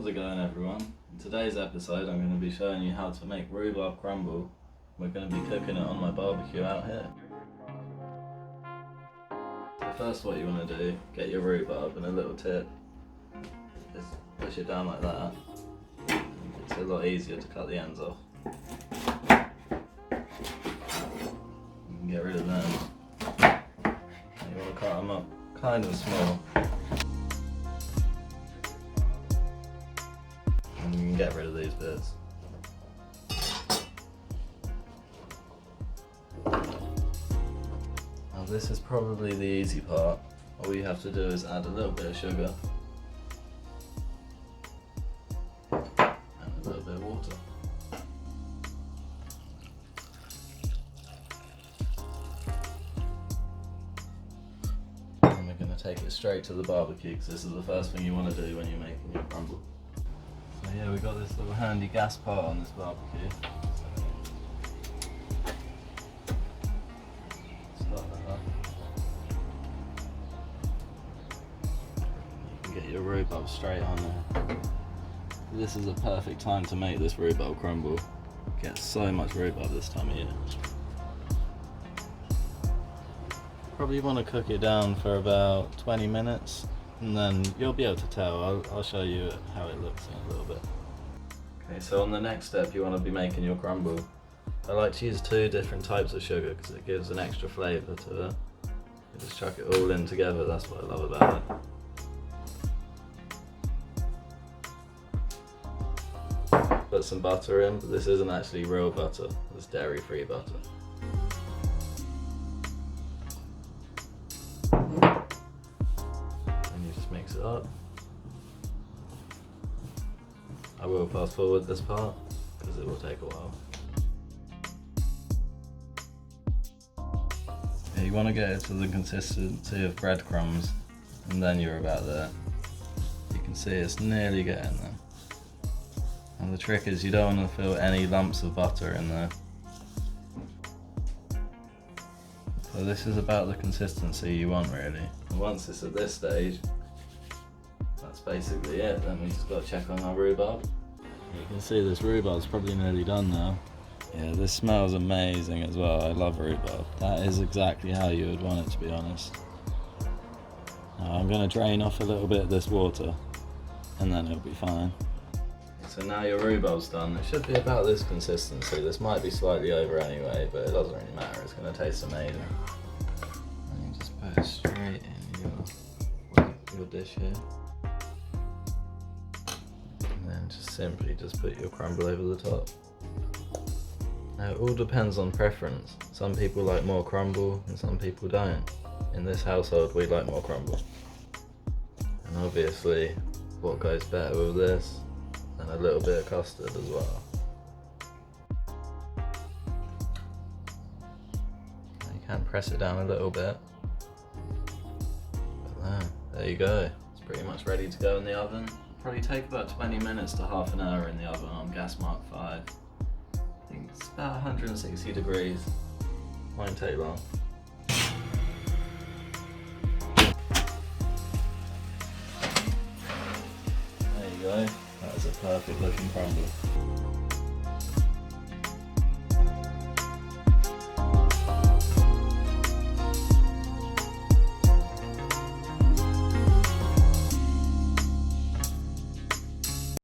How's it going, everyone? In today's episode I'm going to be showing you how to make rhubarb crumble. We're going to be cooking it on my barbecue out here. So first what you want to do, get your rhubarb, and a little tip, just push it down like that. It's a lot easier to cut the ends off. You can get rid of them. You want to cut them up kind of small. And you can get rid of these bits. Now this is probably the easy part. All you have to do is add a little bit of sugar and a little bit of water. And we're going to take it straight to the barbecue because this is the first thing you want to do when you're making your crumble. So yeah, we've got this little handy gas pot on this barbecue. Start that up. You can get your rhubarb straight on there. This is a perfect time to make this rhubarb crumble. Get so much rhubarb this time of year. Probably want to cook it down for about 20 minutes. And then you'll be able to tell. I'll show you how it looks in a little bit. Okay, so on the next step you want to be making your crumble. I like to use 2 different types of sugar because it gives an extra flavour to it. You just chuck it all in together, that's what I love about it. Put some butter in, but this isn't actually real butter, it's dairy-free butter. Mix it up. I will fast forward this part because it will take a while. Yeah, you want to get it to the consistency of breadcrumbs, and then you're about there. You can see it's nearly getting there. And the trick is you don't want to feel any lumps of butter in there. So this is about the consistency you want, really. And once it's at this stage, that's basically it. Then we just got to check on our rhubarb. You can see this rhubarb's probably nearly done now. Yeah, this smells amazing as well. I love rhubarb. That is exactly how you would want it, to be honest. Now I'm going to drain off a little bit of this water and then it'll be fine. So now your rhubarb's done. It should be about this consistency. This might be slightly over anyway, but it doesn't really matter. It's going to taste amazing. And you just put it straight in your dish here. And then just put your crumble over the top. Now it all depends on preference. Some people like more crumble and some people don't. In this household we like more crumble. And obviously what goes better with this than a little bit of custard as well. Now you can press it down a little bit. But there you go. It's pretty much ready to go in the oven. Probably take about 20 minutes to half an hour in the oven on gas mark 5. I think it's about 160 degrees. Won't take long. There you go. That is a perfect looking crumble.